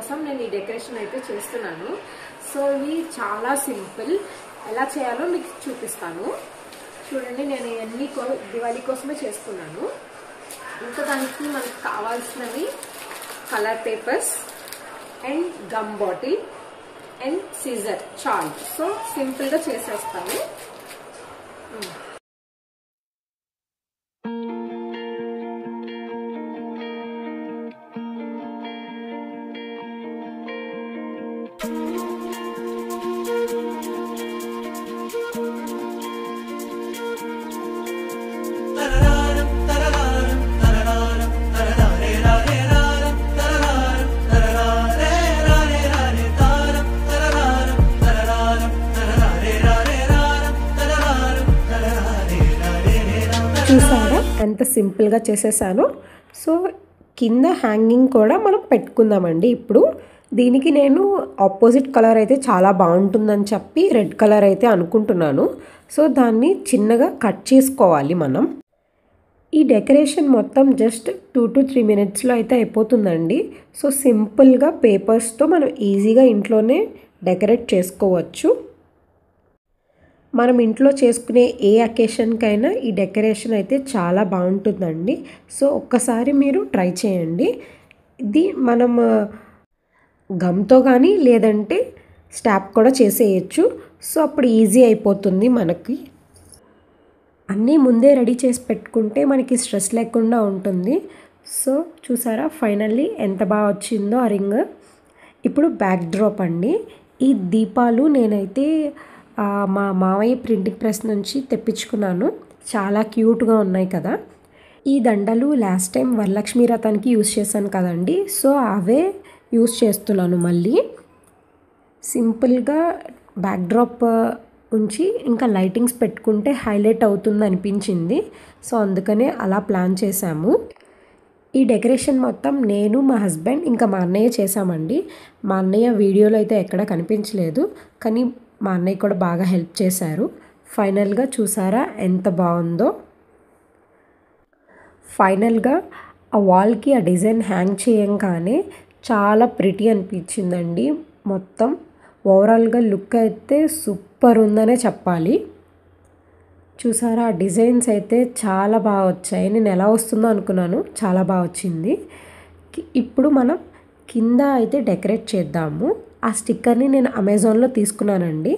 కోసం నేను ఈ డెకరేషన్ అయితే చేస్తున్నాను. సో ఇవి చాలా సింపుల్, ఎలా చేయాలో మీకు చూపిస్తాను చూడండి. నేను ఇవన్నీ దివాళీ కోసమే చేసుకున్నాను. ఇంకా దానికి మనకు కావాల్సినవి colour papers and gum bottle and scissor, chart. So simple గా చేసేస్తాను. చూసారా ఎంత సింపుల్గా చేసేసాను. సో కింద హ్యాంగింగ్ కూడా మనం పెట్టుకుందామండి. ఇప్పుడు దీనికి నేను ఆపోజిట్ కలర్ అయితే చాలా బాగుంటుందని చెప్పి రెడ్ కలర్ అయితే అనుకుంటున్నాను. సో దాన్ని చిన్నగా కట్ చేసుకోవాలి మనం. ఈ డెకరేషన్ మొత్తం జస్ట్ 2 to 3 minutesలో అయితే అయిపోతుందండి. సో సింపుల్గా పేపర్స్తో మనం ఈజీగా ఇంట్లోనే డెకరేట్ చేసుకోవచ్చు. మనం ఇంట్లో చేసుకునే ఏ అకేషన్కైనా ఈ డెకరేషన్ అయితే చాలా బాగుంటుందండి. సో ఒక్కసారి మీరు ట్రై చేయండి. ఇది మనం గమ్తో కానీ లేదంటే స్టాప్ కూడా చేసేయచ్చు. సో అప్పుడు ఈజీ అయిపోతుంది మనకి. అన్నీ ముందే రెడీ చేసి పెట్టుకుంటే మనకి స్ట్రెస్ లేకుండా ఉంటుంది. సో చూసారా ఫైనల్లీ ఎంత బాగా వచ్చిందో ఆ రింగ్. ఇప్పుడు బ్యాక్ డ్రాప్ అండి. ఈ దీపాలు నేనైతే మా మావయ్య ప్రింటింగ్ ప్రెస్ నుంచి తెప్పించుకున్నాను. చాలా క్యూట్గా ఉన్నాయి కదా. ఈ దండలు లాస్ట్ టైం వరలక్ష్మి వ్రతానికి యూజ్ చేశాను కదండి. సో అవే యూజ్ చేస్తున్నాను మళ్ళీ. సింపుల్గా బ్యాక్ డ్రాప్ ఉంచి ఇంకా లైటింగ్స్ పెట్టుకుంటే హైలైట్ అవుతుంది అనిపించింది. సో అందుకనే అలా ప్లాన్ చేశాము. ఈ డెకరేషన్ మొత్తం నేను, మా హస్బెండ్ ఇంకా మా అన్నయ్య చేశామండి. మా అన్నయ్య వీడియోలో అయితే ఎక్కడ కనిపించలేదు, కానీ మా అన్నయ్య కూడా బాగా హెల్ప్ చేశారు. ఫైనల్గా చూసారా ఎంత బాగుందో. ఫైనల్గా ఆ వాల్కి ఆ డిజైన్ హ్యాంగ్ చేయంగానే చాలా ప్రిటీ అనిపించిందండి. మొత్తం ఓవరాల్గా లుక్ అయితే సూపర్ ఉందనే చెప్పాలి. చూసారా ఆ డిజైన్స్ అయితే చాలా బాగా వచ్చాయి. నేను ఎలా వస్తుందో అనుకున్నాను, చాలా బాగా వచ్చింది. ఇప్పుడు మనం కింద అయితే డెకరేట్ చేద్దాము. ఆ స్టిక్కర్ని నేను అమెజాన్లో తీసుకున్నానండి.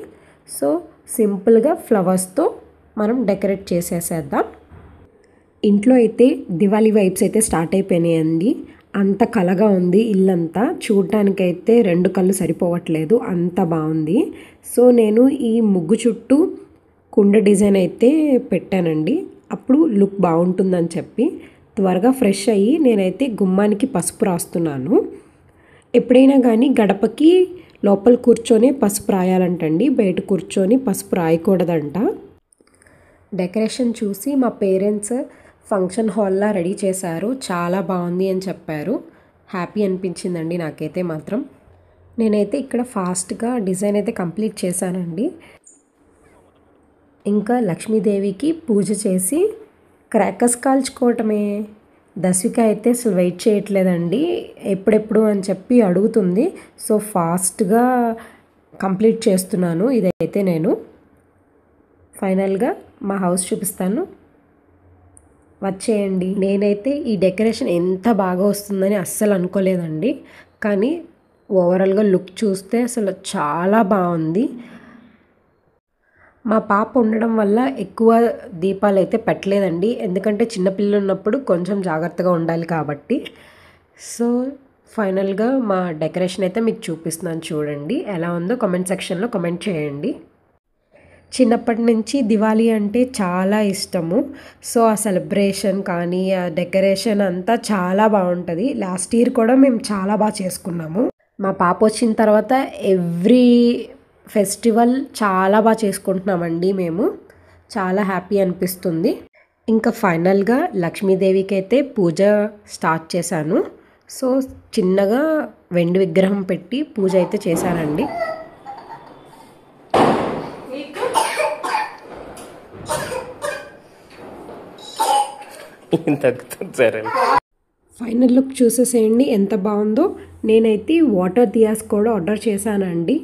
సో సింపుల్గా ఫ్లవర్స్తో మనం డెకరేట్ చేసేసేద్దాం. ఇంట్లో అయితే దివాళీ వైబ్స్ అయితే స్టార్ట్ అయిపోయినాయండి. అంత కలగా ఉంది ఇల్లంతా. చూడటానికైతే 2 కళ్ళు సరిపోవట్లేదు, అంత బాగుంది. సో నేను ఈ ముగ్గు చుట్టూ కుండ డిజైన్ అయితే పెట్టానండి. అప్పుడు లుక్ బాగుంటుందని చెప్పి త్వరగా ఫ్రెష్ అయ్యి నేనైతే గుమ్మానికి పసుపు రాస్తున్నాను. ఎప్పుడైనా కానీ గడపకి లోపల కూర్చొని పసుపు రాయాలంటండి, బయట కూర్చొని పసుపు రాయకూడదంట. డెకరేషన్ చూసి మా పేరెంట్స్ ఫంక్షన్ హాల్లా రెడీ చేశారు, చాలా బాగుంది అని చెప్పారు. హ్యాపీ అనిపించిందండి నాకైతే మాత్రం. నేనైతే ఇక్కడ ఫాస్ట్గా డిజైన్ అయితే కంప్లీట్ చేశానండి. ఇంకా లక్ష్మీదేవికి పూజ చేసి క్రాకర్స్ కాల్చుకోవటమే. దశవిక అయితే అసలు వెయిట్ చేయట్లేదండి, ఎప్పుడెప్పుడు అని చెప్పి అడుగుతుంది. సో ఫాస్ట్గా కంప్లీట్ చేస్తున్నాను ఇదైతే నేను. ఫైనల్గా మా హౌస్ చూపిస్తాను, వచ్చేయండి. నేనైతే ఈ డెకరేషన్ ఎంత బాగా వస్తుందని అస్సలు అనుకోలేదండి, కానీ ఓవరాల్గా లుక్ చూస్తే అసలు చాలా బాగుంది. మా పాప ఉండడం వల్ల ఎక్కువ దీపాలు అయితే పెట్టలేదండి, ఎందుకంటే చిన్నపిల్లలు ఉన్నప్పుడు కొంచెం జాగ్రత్తగా ఉండాలి కాబట్టి. సో ఫైనల్గా మా డెకరేషన్ అయితే మీకు చూపిస్తున్నాను, చూడండి ఎలా ఉందో కామెంట్ సెక్షన్లో కామెంట్ చేయండి. చిన్నప్పటి నుంచి దివాళీ అంటే చాలా ఇష్టము. సో ఆ సెలబ్రేషన్ కానీ ఆ డెకరేషన్ అంతా చాలా బాగుంటుంది. లాస్ట్ ఇయర్ కూడా మేము చాలా బాగా చేసుకున్నాము. మా పాప వచ్చిన తర్వాత ఎవ్రీ ఫెస్టివల్ చాలా బాగా చేసుకుంటున్నామండి మేము. చాలా హ్యాపీ అనిపిస్తుంది. ఇంకా ఫైనల్గా లక్ష్మీదేవికి అయితే పూజ స్టార్ట్ చేశాను. సో చిన్నగా వెండి విగ్రహం పెట్టి పూజ అయితే చేశానండి. తగ్గుతుంది సరే. ఫైనల్ లుక్ చూసేసేయండి ఎంత బాగుందో. నేనైతే వాటర్ దియాస్ కూడా ఆర్డర్ చేశానండి.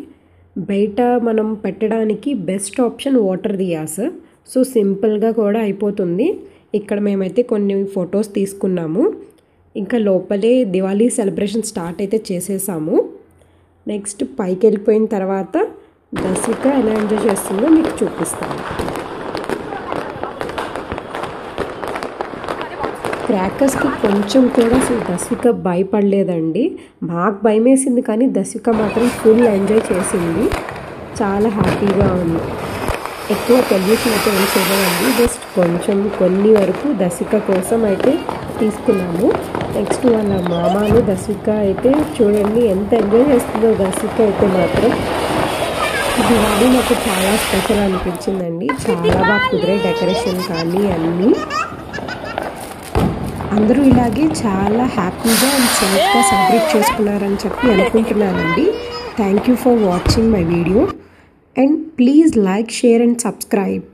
బయట మనం పెట్టడానికి best option water diyas. So సింపుల్గా కూడా అయిపోతుంది. ఇక్కడ మేమైతే కొన్ని ఫొటోస్ తీసుకున్నాము. ఇంకా లోపలే దివాళీ సెలబ్రేషన్ స్టార్ట్ అయితే చేసేసాము. నెక్స్ట్ పైకి వెళ్ళిపోయిన తర్వాత దసిక ఎలా ఎంజాయ్ చేస్తుందో మీకు చూపిస్తాను. క్రాకర్స్కి కొంచెం కూడా అసలు దసిక భయపడలేదండి. మాకు భయం వేసింది కానీ దసిక మాత్రం ఫుల్ ఎంజాయ్ చేసింది. చాలా హ్యాపీగా ఉంది. ఎక్కువ పొల్యూషన్ అయితే ఏం చేయలేదండి. జస్ట్ కొంచెం కొన్ని వరకు దసిక కోసం అయితే తీసుకున్నాము. నెక్స్ట్ వాళ్ళ మామను దసిక అయితే చూడండి ఎంత ఎంజాయ్ చేస్తుందో. దసిక అయితే మాత్రం దివాళీ నాకు చాలా స్పెషల్ అనిపించిందండి. చాలా బాగా కుదిరే డెకరేషన్ కానీ అన్నీ. అందరూ ఇలాగే చాలా హ్యాపీగా అండ్ సేఫ్గా సెలబ్రేట్ చేసుకున్నారని చెప్పి అనుకుంటున్నానండి. Thank you for watching my video and please like, share and subscribe.